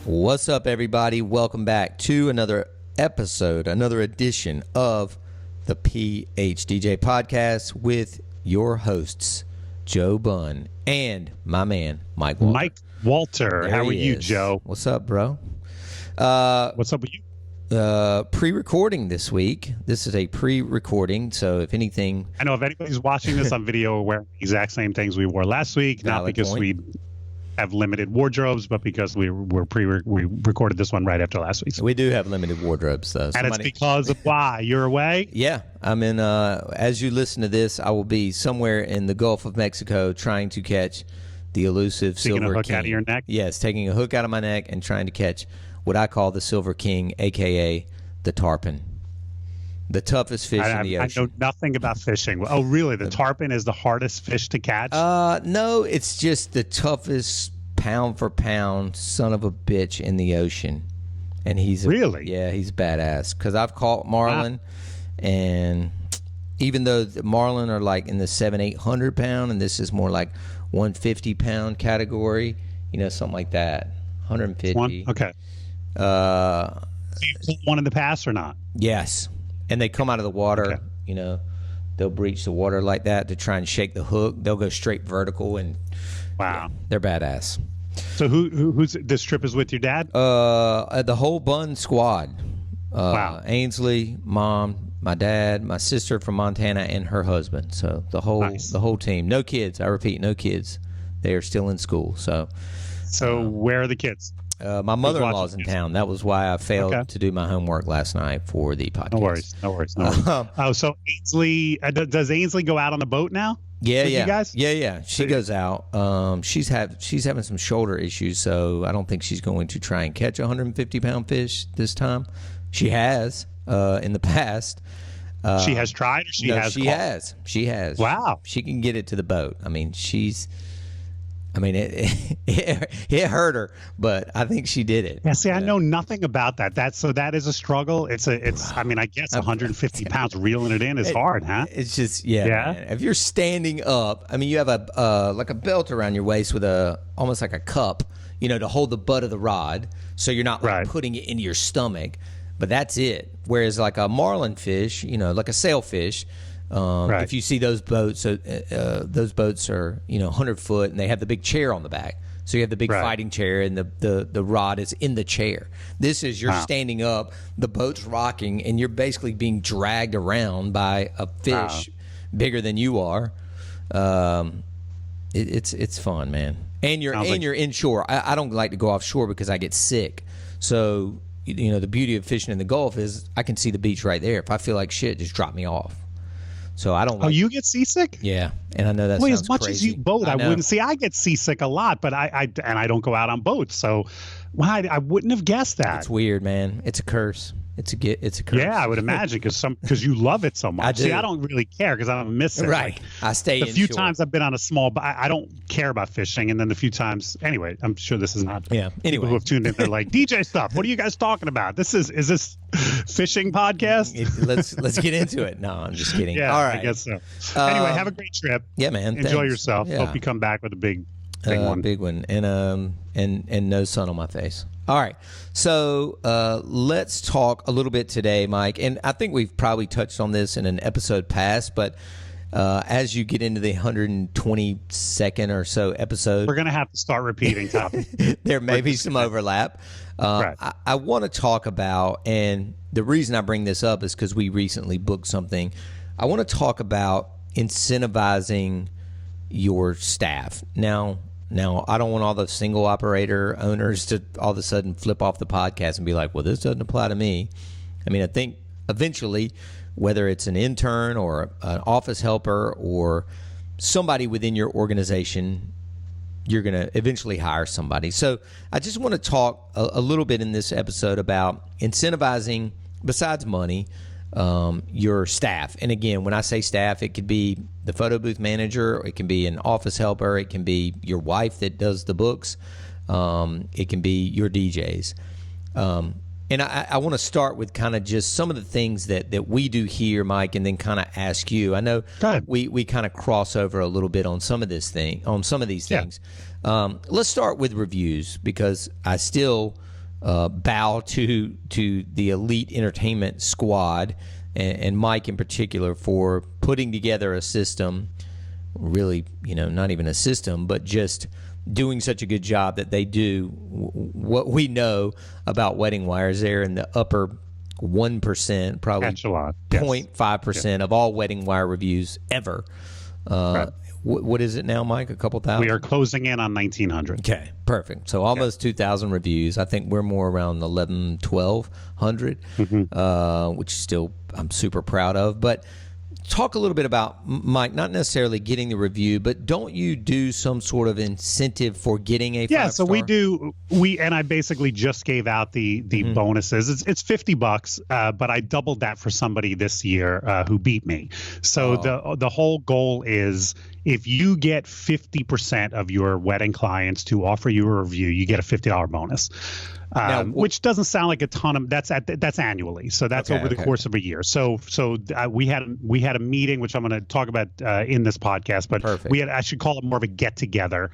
What's up, everybody? Welcome back to another episode, another edition of the PHDJ podcast with your hosts, Joe Bunn and my man, Mike Walter. Mike Walter. There How are you, is. Joe? What's up, bro? What's up with you? Pre-recording this week. This is a pre-recording, so if anything... I know if anybody's watching this on video, we're wearing the exact same things we wore last week, not because we have limited wardrobes, but because we recorded this one right after last week. We do have limited wardrobes, though. And it's because of why? You're away? Yeah. I'm in, as you listen to this, I will be somewhere in the Gulf of Mexico trying to catch the elusive Silver King. Taking a hook out of your neck? Yes, taking a hook out of my neck and trying to catch what I call the Silver King, a.k.a. the tarpon. The toughest fish in the ocean. I know nothing about fishing. Oh, really? The tarpon is the hardest fish to catch? No, it's just the toughest pound for pound son of a bitch in the ocean. And he's really? Yeah, he's badass. Because I've caught Marlin, and even though the Marlin are like in the 700-800 pound, and this is more like 150 pound category, you know, something like that. 150. Okay. So you pulled one in the past or not? Yes. And they come out of the water, okay. You know, they'll breach the water like that to try and shake the hook. They'll go straight vertical, and wow, yeah, they're badass. So who's this trip is with your dad? The whole Bunn squad. Wow. Ainsley, mom, my dad, my sister from Montana, and her husband. So the whole team. No kids. I repeat, no kids. They are still in school. So where are the kids? My mother-in-law's in town. That was why I failed to do my homework last night for the podcast. No worries. Oh, so Ainsley, does Ainsley go out on the boat now? Yeah. You guys? Yeah. She goes out. She's having some shoulder issues, so I don't think she's going to try and catch a 150-pound fish this time. She has in the past. She has tried, or she has. Wow. She can get it to the boat. I mean, it hurt her, but I think she did it. Yeah, see, I know nothing about that. That is a struggle. I guess 150 pounds reeling it in is hard, huh? It's just, man. If you're standing up, I mean, you have like a belt around your waist with almost like a cup, you know, to hold the butt of the rod, so you're not like putting it into your stomach, but that's it. Whereas like a marlin fish, you know, like a sailfish, if you see those boats, those boats are, you know, 100 foot, and they have the big chair on the back. So you have the big fighting chair, and the rod is in the chair. This is you're standing up, the boat's rocking, and you're basically being dragged around by a fish bigger than you are. It's fun, man. And you're inshore. I don't like to go offshore because I get sick. So, you know, the beauty of fishing in the Gulf is I can see the beach right there. If I feel like shit, just drop me off. So I don't. You get seasick? Yeah, and I know that. Well, sounds as much crazy. as you boat, I wouldn't. See, I get seasick a lot, but I don't go out on boats, so I wouldn't have guessed that. It's weird, man. It's a curse. It's a curse. Yeah, I would imagine because you love it so much. I do. See, I don't really care because I don't miss it. Right. Like, I stay. The few times I've been on a small, I don't care about fishing, and then the few times, anyway, I'm sure this is not. Yeah. Anyway, people who have tuned in, they're like, DJ stuff. What are you guys talking about? Is this fishing podcast? Let's get into it. No, I'm just kidding. Yeah, all right. I guess so. Anyway, have a great trip. Yeah, man. Enjoy yourself. Yeah. Hope you come back with a big one. Big one, and no sun on my face. All right, so let's talk a little bit today, Mike. And I think we've probably touched on this in an episode past, but as you get into the 122nd or so episode, we're going to have to start repeating topics. There may be some overlap. I want to talk about, and the reason I bring this up is because we recently booked something. I want to talk about incentivizing your staff. Now, Now, I don't want all the single operator owners to all of a sudden flip off the podcast and be like, well, this doesn't apply to me. I mean, I think eventually, whether it's an intern or an office helper or somebody within your organization, you're going to eventually hire somebody. So I just want to talk a little bit in this episode about incentivizing, besides money, your staff. And again, when I say staff, it could be the photo booth manager, or it can be an office helper, it can be your wife that does the books, it can be your DJs. And I want to start with kind of just some of the things that we do here, Mike, and then kind of ask you. I know we kind of cross over a little bit on some of these things. Let's start with reviews, because I still bow to the elite entertainment squad and Mike in particular for putting together a system, really, not even a system, but just doing such a good job that they do what we know about wedding wires. They're in the upper 1%, probably 0.5% of all wedding wire reviews ever. What is it now, Mike? A couple thousand? We are closing in on 1,900. Okay, perfect. So almost 2,000 reviews. I think we're more around 1,100, which still I'm super proud of. But talk a little bit about, Mike, not necessarily getting the review, but don't you do some sort of incentive for getting a 5-star? Yeah, so we do. And I basically just gave out the bonuses. It's $50, but I doubled that for somebody this year who beat me. So the whole goal is, if you get 50% of your wedding clients to offer you a review, you get a $50 bonus. Now, which doesn't sound like a ton of that's annually, so that's over the course of a year. So we had a meeting, which I'm going to talk about in this podcast, but I should call it more of a get together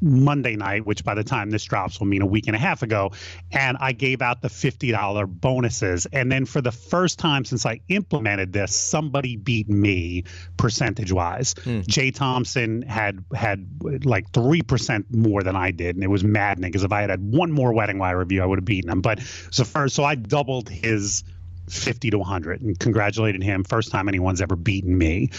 Monday night, which by the time this drops will mean a week and a half ago, and I gave out the $50 bonuses. And then for the first time since I implemented this, somebody beat me percentage wise. Jay Thompson had like 3% more than I did, and it was maddening, because if I had one more wedding wire review, I would have beaten him. But so I doubled his 50 to 100 and congratulated him. First time anyone's ever beaten me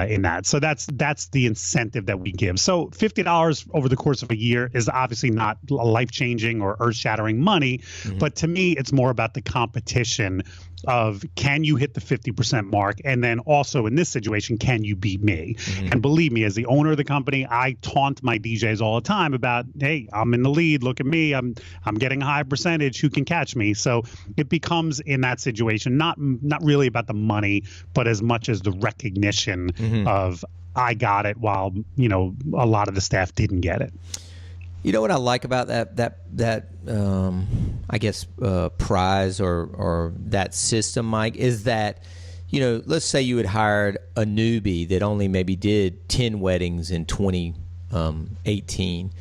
in that. So that's the incentive that we give. So $50 over the course of a year is obviously not life-changing or earth-shattering money, but to me, it's more about the competition of, can you hit the 50% mark? And then also in this situation, can you beat me? And believe me, as the owner of the company, I taunt my DJs all the time about, hey, I'm in the lead. Look at me. I'm getting a high percentage. Who can catch me? So it becomes, in that situation, not really about the money, but as much as the recognition of, I got it, while a lot of the staff didn't get it. You know what I like about that I guess prize or that system, Mike, is that, let's say you had hired a newbie that only maybe did 10 weddings in 2018.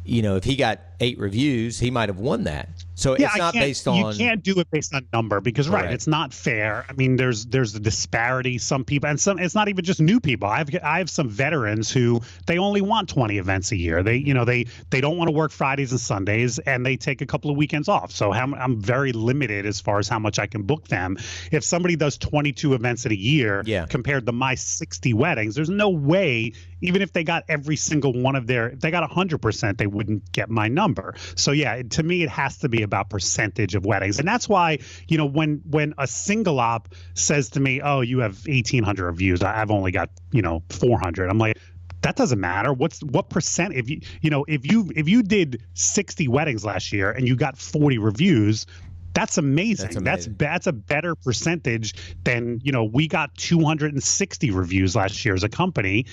If he got 8 reviews, he might have won that. So it's not based on. You can't do it based on number, because it's not fair. I mean, there's a disparity. Some people, and it's not even just new people. I have some veterans who they only want 20 events a year. They don't want to work Fridays and Sundays, and they take a couple of weekends off. So I'm very limited as far as how much I can book them. If somebody does 22 events in a year compared to my 60 weddings, there's no way, even if they got every single one of if they got 100%, they wouldn't get my number. So to me, it has to be about percentage of weddings. And that's why, when a single op says to me, oh, you have 1,800 reviews, I've only got, 400. I'm like, that doesn't matter. What percent? If you did 60 weddings last year and you got 40 reviews, that's amazing. That's a better percentage than, we got 260 reviews last year as a company.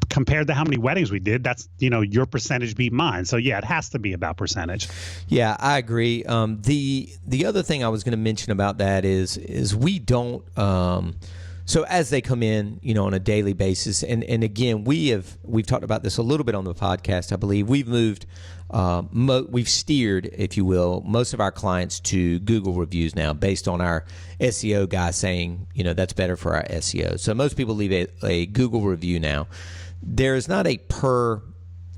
Compared to how many weddings we did, that's, your percentage beat mine. So it has to be about percentage. Yeah, I agree. The other thing I was going to mention about that is we don't. So as they come in, on a daily basis, and again, we've talked about this a little bit on the podcast. I believe we've moved, we've steered, if you will, most of our clients to Google reviews now, based on our SEO guy saying, that's better for our SEO. So most people leave a Google review now. There is not a per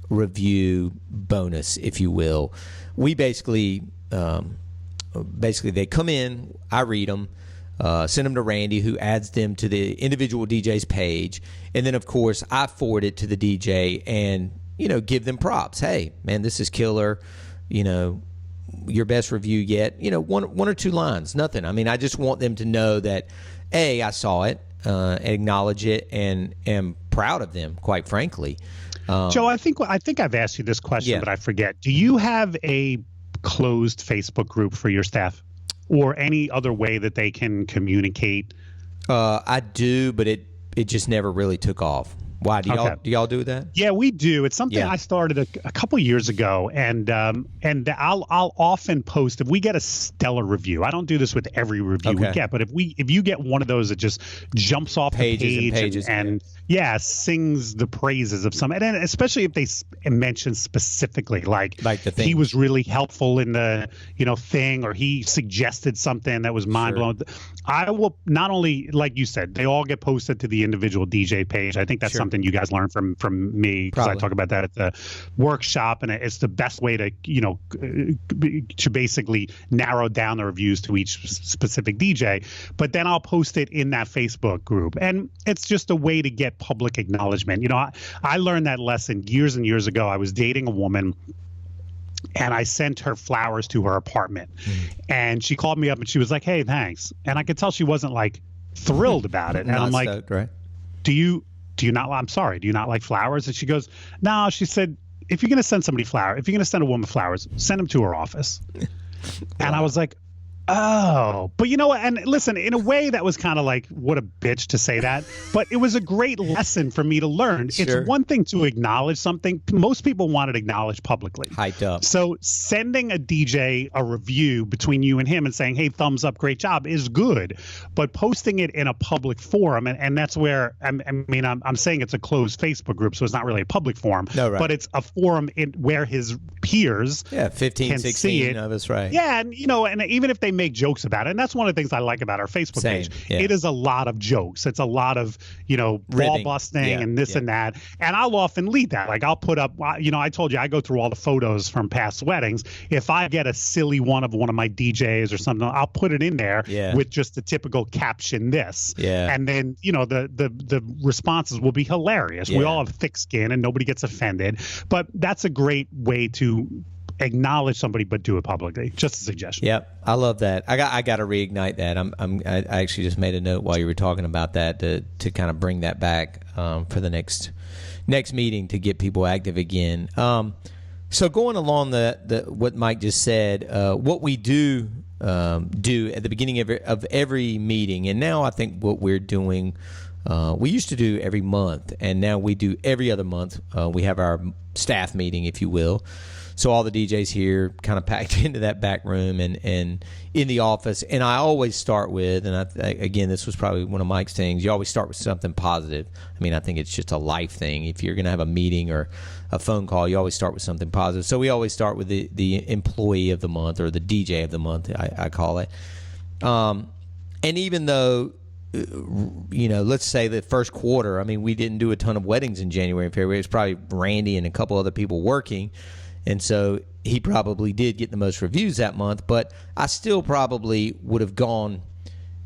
review bonus, if you will. We basically they come in, I read them, send them to Randy, who adds them to the individual DJ's page, and then of course I forward it to the DJ, and give them props. Hey, man, this is killer. Your best review yet. One or two lines, nothing. I mean, I just want them to know that, A, I saw it, acknowledge it, and am proud of them, quite frankly. Joe, I think I've asked you this question, but I forget. Do you have a closed Facebook group for your staff, or any other way that they can communicate? I do, but it just never really took off. Why do y'all do that? Yeah, we do. It's something I started a couple years ago, and I'll often post if we get a stellar review. I don't do this with every review we get, but if you get one of those that just jumps off the page and sings the praises of some, and then especially if they mention specifically like the thing. He was really helpful in the thing, or he suggested something that was mind blowing. I will not only, like you said, they all get posted to the individual DJ page. I think that's something you guys learned from me, because I talk about that at the workshop, and it's the best way to to basically narrow down the reviews to each specific DJ. But then I'll post it in that Facebook group, and it's just a way to get public acknowledgement. I learned that lesson years and years ago. I was dating a woman, and I sent her flowers to her apartment, and she called me up and she was like, "Hey, thanks." And I could tell she wasn't like thrilled about it. And I'm like, stoked, right? do you not, I'm sorry, do you not like flowers? And she goes, no, she said, if you're going to send somebody flowers, if you're going to send a woman flowers, send them to her office. And I was like, oh, but you know what? And listen, in a way that was kind of like, what a bitch to say that, but it was a great lesson for me to learn. It's one thing to acknowledge something. Most people want it acknowledged publicly. Hyped up. So sending a DJ a review between you and him and saying, hey, thumbs up, great job, is good. But posting it in a public forum, and that's where, I'm saying it's a closed Facebook group, so it's not really a public forum, but it's a forum where his peers 15, can 16 see it. of us, right? Yeah, and and even if they make jokes about it, and that's one of the things I like about our Facebook page. It is a lot of jokes. It's a lot of ball busting and this and that. And I'll often lead that. Like I'll put up, I told you I go through all the photos from past weddings. If I get a silly one of my DJs or something, I'll put it in there with just the typical caption this. And then the responses will be hilarious. We all have thick skin and nobody gets offended. But that's a great way to acknowledge somebody, but do it publicly. Just a suggestion. Yep, I love that. I got to reignite that. I actually just made a note while you were talking about that to kind of bring that back for the next meeting to get people active again. So going along the what Mike just said, what we do at the beginning of every meeting, and now I think what we're doing. We used to do every month, and now we do every other month. We have our staff meeting, if you will. So all the DJs here kind of packed into that back room and in the office. And I always start with, and again, this was probably one of Mike's things, you always start with something positive. I mean, I think it's just a life thing. If you're going to have a meeting or a phone call, you always start with something positive. So we always start with the employee of the month, or the DJ of the month, I call it. And even though, let's say the first quarter, I mean, we didn't do a ton of weddings in January and February. It was probably Randy and a couple other people working. And so he probably did get the most reviews that month, but I still probably would have gone,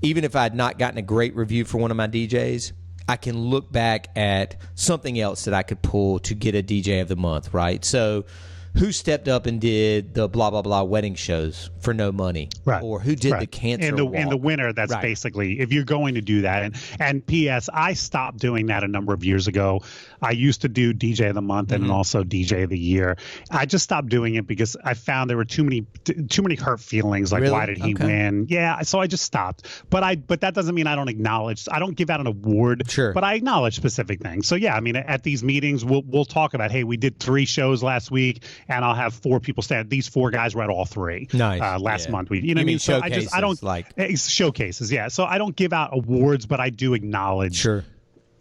even if I had not gotten a great review for one of my DJs, I can look back at something else that I could pull to get a DJ of the month, right? So who stepped up and did the blah, blah, blah wedding shows for no money? Right. Or who did the cancer walk? And the winner, that's basically, if you're going to do that. And P.S., I stopped doing that a number of years ago. I used to do DJ of the month and also DJ of the year. I just stopped doing it because I found there were too many hurt feelings. Like, why did he win? Yeah, so I just stopped. But that doesn't mean I don't acknowledge. I don't give out an award, but I acknowledge specific things. So yeah, I mean, at these meetings, we'll talk about, hey, we did 3 shows last week, and I'll have 4 people stand. These 4 guys were at all 3. Nice. Last month, you know what I mean? So I don't showcases. Yeah. So I don't give out awards, but I do acknowledge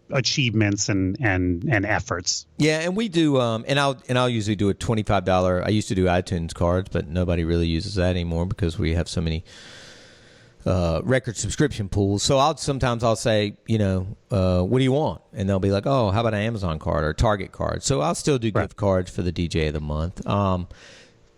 achievements and efforts. Yeah, and we do. And I'll usually do a $25. I used to do iTunes cards, but nobody really uses that anymore because we have so many record subscription pools. So sometimes I'll say, what do you want? And they'll be like, oh, how about an Amazon card or Target card? So I'll still do gift cards for the DJ of the month.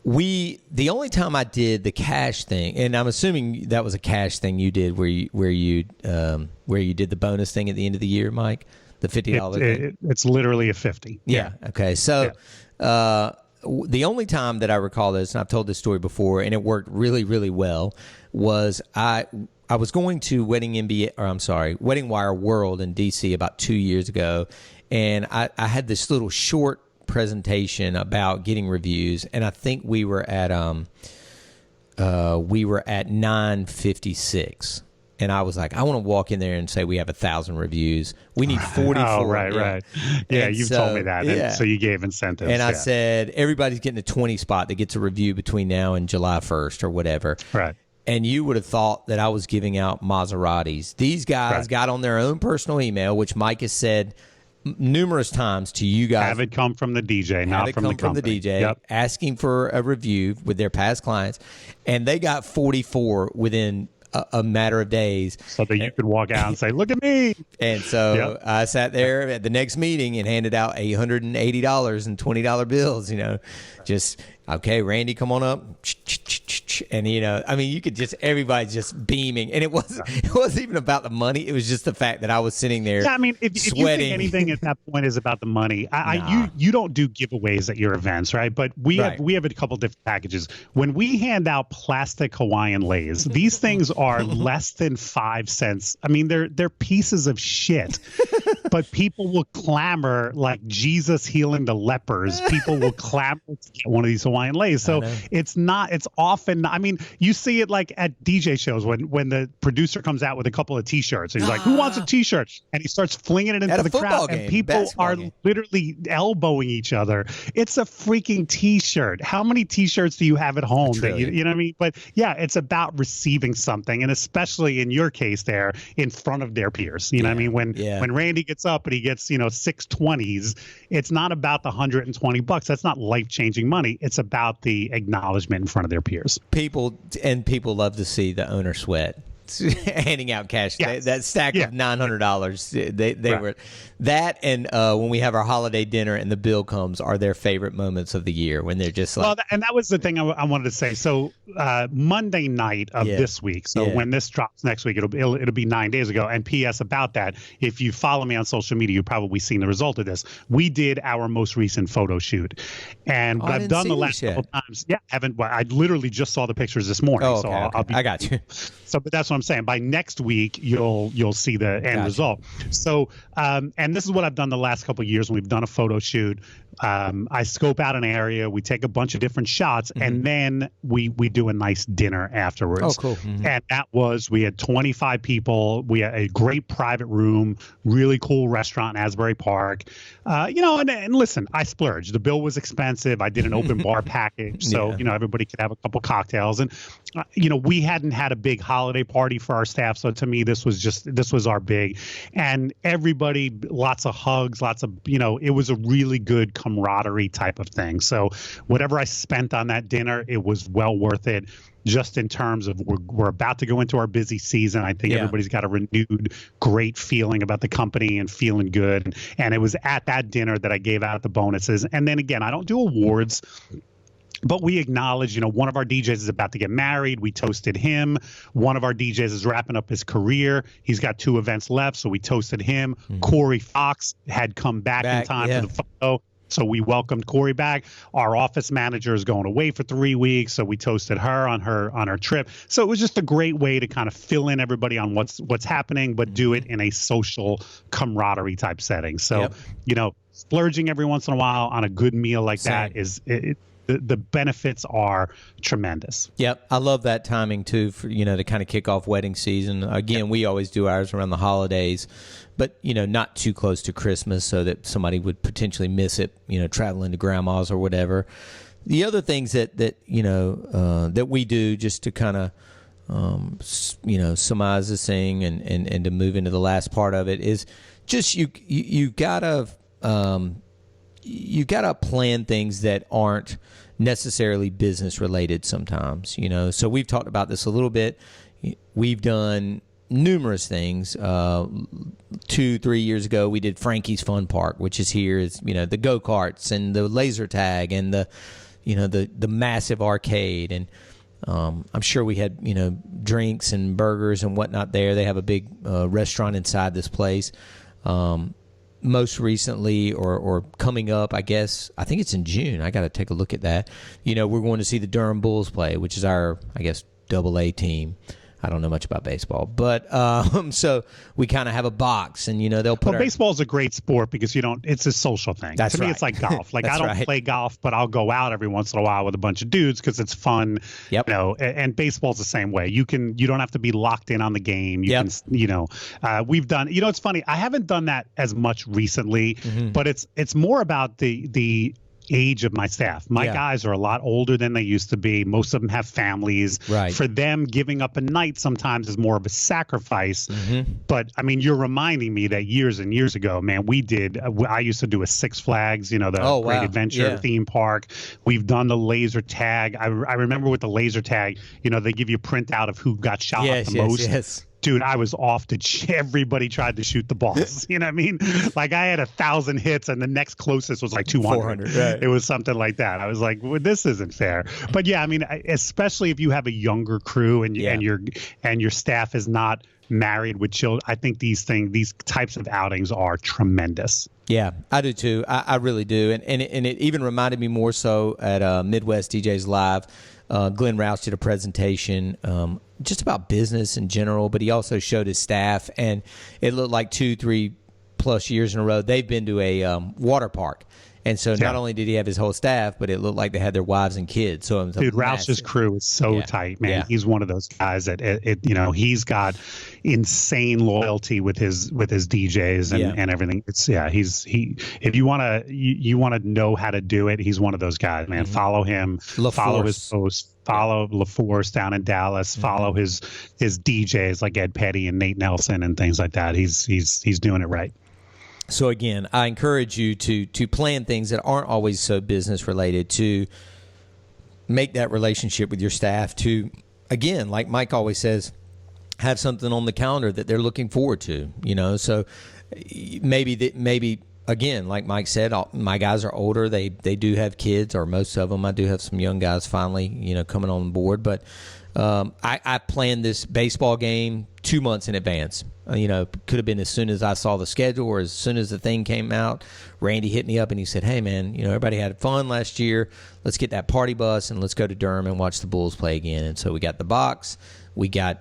The only time I did the cash thing, and I'm assuming that was a cash thing you did, where you did the bonus thing at the end of the year, Mike. The $50 it's literally a 50. Yeah. Okay. So the only time that I recall this, and I've told this story before, and it worked really, really well, was I was going to Wedding Wire World in DC about 2 years ago, and I had this little short presentation about getting reviews, and I think we were at 956. And I was like, I want to walk in there and say we have 1,000 reviews. We need 44. Oh, right. Yeah, you've told me that. And so you gave incentives. And I said, everybody's getting a 20 spot that gets a review between now and July 1st or whatever. Right. And you would have thought that I was giving out Maseratis. These guys got on their own personal email, which Mike has said numerous times to you guys. Have it come from the DJ, not from the company. From the DJ, asking for a review with their past clients. And they got 44 within a matter of days, so that you could walk out and say, "Look at me." And so I sat there at the next meeting and handed out $880 and $20 bills. Just okay, Randy, come on up. And I mean, you could just everybody's just beaming, and it wasn't even about the money. It was just the fact that I was sitting there. Yeah, I mean, if you think anything at that point is about the money, you don't do giveaways at your events, right? But we have a couple different packages. When we hand out plastic Hawaiian leis, these things are less than 5 cents. I mean, they're pieces of shit, but people will clamor like Jesus healing the lepers. People will clamor to get one of these Hawaiian leis. So it's often. I mean, you see it like at DJ shows when the producer comes out with a couple of T-shirts. And he's like, "Who wants a T-shirt?" And he starts flinging it into the crowd, and people are literally elbowing each other. It's a freaking T-shirt. How many T-shirts do you have at home? That you know what I mean? But yeah, it's about receiving something, and especially in your case, there in front of their peers. You know what I mean? When Randy gets up and he gets 6 20s, it's not about the $120. That's not life-changing money. It's about the acknowledgement in front of their peers. People love to see the owner sweat. Handing out cash. That stack of $900. They were that, and when we have our holiday dinner and the bill comes, are their favorite moments of the year when they're just like. Well, and that was the thing I wanted to say. So Monday night of this week. So when this drops next week, it'll be 9 days ago. And P.S. about that, if you follow me on social media, you've probably seen the result of this. We did our most recent photo shoot, and what I've done the last couple times. Yeah, I literally just saw the pictures this morning. Oh, okay, I got you. So, but that's what I'm saying. By next week, you'll see the end result. So, and this is what I've done the last couple of years when we've done a photo shoot. I scope out an area, we take a bunch of different shots, and then we do a nice dinner afterwards. Oh, cool. And we had 25 people. We had a great private room, really cool restaurant in Asbury Park. And listen, I splurged. The bill was expensive. I did an open bar package, so everybody could have a couple cocktails. And we hadn't had a big holiday party for our staff, so to me this was our big. And everybody, lots of hugs, it was a really good camaraderie type of thing. So whatever I spent on that dinner, it was well worth it. Just in terms of we're about to go into our busy season. I think everybody's got a renewed great feeling about the company and feeling good. And it was at that dinner that I gave out the bonuses. And then again, I don't do awards, but we acknowledge, one of our DJs is about to get married. We toasted him. One of our DJs is wrapping up his career. He's got 2 events left, so we toasted him. Corey Fox had come back in time for the photo. So we welcomed Corey back. Our office manager is going away for 3 weeks, so we toasted her on her trip. So it was just a great way to kind of fill in everybody on what's happening, but do it in a social camaraderie type setting. So, splurging every once in a while on a good meal like that is the benefits are tremendous. Yep. I love that timing too, for, to kind of kick off wedding season. Again, we always do ours around the holidays, but, not too close to Christmas so that somebody would potentially miss it, traveling to grandma's or whatever. The other things that we do just to kind of, surmise this thing and to move into the last part of it is just you gotta plan things that aren't necessarily business related sometimes, So we've talked about this a little bit. We've done numerous things. 2-3 years ago, we did Frankie's Fun Park, which is here, is the go-karts and the laser tag and the massive arcade. And I'm sure we had drinks and burgers and whatnot there. They have a big restaurant inside this place. most recently or coming up, I guess, I think it's in June. I got to take a look at that. You know, we're going to see the Durham Bulls play, which is our, I guess, AA team. I don't know much about baseball, but so we kind of have a box, and they'll put. Well, baseball is a great sport because it's a social thing. That's to me, right. it's like golf. Like I don't play golf, but I'll go out every once in a while with a bunch of dudes because it's fun. Yep. And baseball's the same way. You don't have to be locked in on the game. You can, we've done. It's funny. I haven't done that as much recently, but it's more about the age of my staff. My guys are a lot older than they used to be. Most of them have families. Right. For them, giving up a night sometimes is more of a sacrifice. But I mean, you're reminding me that years and years ago, man, I used to do a Six Flags, the Great Adventure theme park. We've done the laser tag. I remember with the laser tag, they give you a printout of who got shot the most. Yes. Dude, I was off everybody tried to shoot the balls. You know what I mean? Like I had 1,000 hits and the next closest was like 200. 400, right. It was something like that. I was like, well, this isn't fair. But yeah, I mean, especially if you have a younger crew and your staff is not married with children, I think these types of outings are tremendous. Yeah, I do too. I really do. And it even reminded me more so at Midwest DJs Live. Glenn Rouse did a presentation just about business in general, but he also showed his staff, and it looked like 2-3 plus years in a row they've been to a water park. And so not only did he have his whole staff, but it looked like they had their wives and kids. So it was dude, Rouse's crew is so tight, man. Yeah. He's one of those guys that he's got insane loyalty with his DJs and everything. If you want to know how to do it, he's one of those guys, man. Follow him, follow his posts. Follow LaForce down in Dallas. Follow his DJs like Ed Petty and Nate Nelson and things like that. He's doing it right. So again, I encourage you to plan things that aren't always so business related, to make that relationship with your staff, to, again, like Mike always says, have something on the calendar that they're looking forward to, so maybe again, like Mike said, my guys are older. They do have kids, or most of them. I do have some young guys finally, coming on board, but I planned this baseball game 2 months in advance. Could have been as soon as I saw the schedule or as soon as the thing came out. Randy hit me up and he said, hey, man, everybody had fun last year. Let's get that party bus and let's go to Durham and watch the Bulls play again. And so we got the box. We got,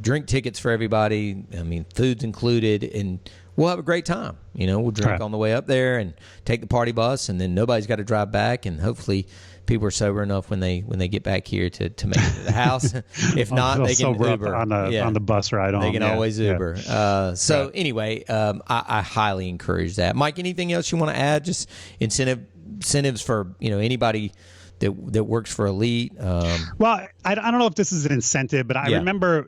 drink tickets for everybody. I mean, food's included, and we'll have a great time. We'll drink on the way up there and take the party bus, and then nobody's got to drive back, and hopefully people are sober enough when they get back here to make it to the house. If not, they can Uber on the bus ride on. They can always Uber. Anyway, I highly encourage that. Mike, anything else you want to add? Just incentives for anybody that works for Elite. Well, I don't know if this is an incentive, but I remember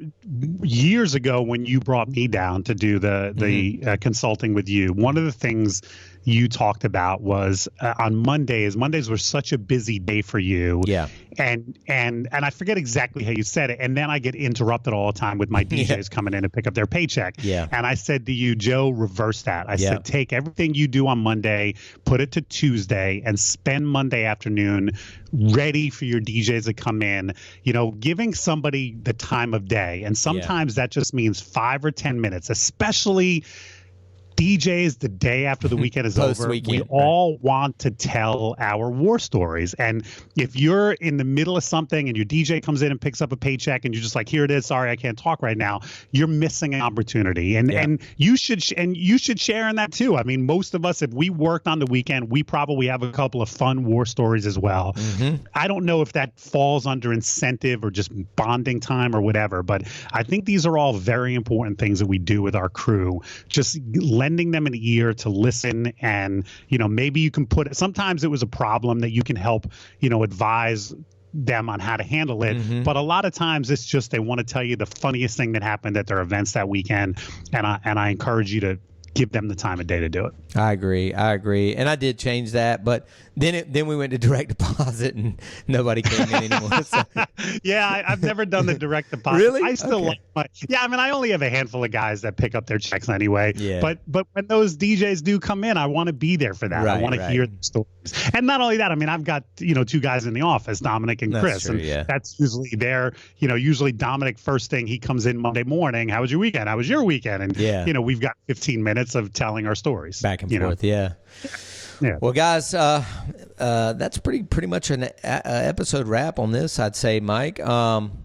years ago when you brought me down to do the consulting with you. One of the things you talked about was on Mondays. Mondays were such a busy day for you. Yeah. And I forget exactly how you said it. And then I get interrupted all the time with my DJs coming in to pick up their paycheck. Yeah. And I said to you, Joe, reverse that. I said, take everything you do on Monday, put it to Tuesday, and spend Monday afternoon ready for your DJs to come in, giving somebody the time of day. And sometimes that just means 5 or 10 minutes, especially DJs the day after the weekend is over. We all want to tell our war stories. And if you're in the middle of something and your DJ comes in and picks up a paycheck and you're just like, here it is, sorry, I can't talk right now, you're missing an opportunity. And you should share in that too. I mean, most of us, if we worked on the weekend, we probably have a couple of fun war stories as well. I don't know if that falls under incentive or just bonding time or whatever, but I think these are all very important things that we do with our crew. Just lending them an ear to listen, and maybe you can put it. Sometimes it was a problem that you can help advise them on how to handle it, but a lot of times it's just they want to tell you the funniest thing that happened at their events that weekend, and I encourage you to give them the time of day to do it. I agree, and I did change that, but then we went to direct deposit and nobody came in anymore. So. Yeah, I've never done the direct deposit. Really? I still like I mean, I only have a handful of guys that pick up their checks anyway. Yeah. But when those DJs do come in, I want to be be there. I want to hear the stories. And not only that, I mean, I've got two guys in the office, Dominic and Chris, true, and that's usually their usually Dominic, first thing he comes in Monday morning. How was your weekend? How was your weekend? And we've got 15 minutes. minutes of telling our stories. Back and forth, yeah. Yeah. Well, guys, that's pretty much an episode wrap on this, I'd say, Mike.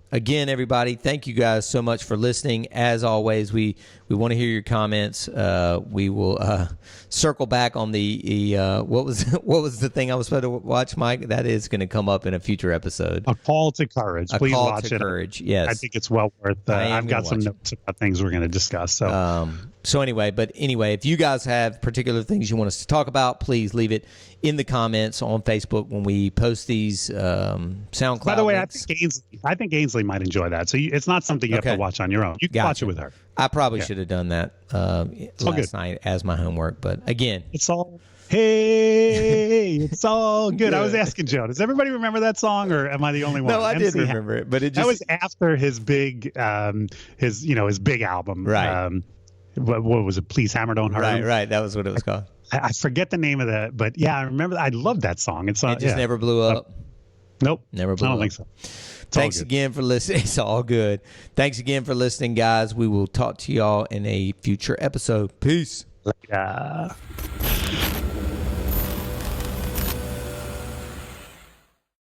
Again, everybody, thank you guys so much for listening. As always, we want to hear your comments. We will circle back on the what was the thing I was supposed to watch, Mike? That is going to come up in a future episode. A Call to Courage. Please watch it. Courage. Yes, I think it's well worth. I've got some notes about things we're going to discuss. So anyway, if you guys have particular things you want us to talk about, please leave it in the comments on Facebook when we post these SoundCloud. By the way, links. I think Ainsley might enjoy that. So it's not something you have to watch on your own. You can watch it with her. I probably should have done that last night as my homework, but again, it's all good. I was asking Joe, does everybody remember that song, or am I the only one? No, I did remember it, but that was after his big his big album, right? What was it? Please Hammer Don't Hurt. Right. That was what it was called. I forget the name of that, but yeah, I remember. I love that song. It just never blew up. Nope, never blew up. I don't think so. Thanks again for listening. It's all good. Thanks again for listening, guys. We will talk to y'all in a future episode. Peace. Later.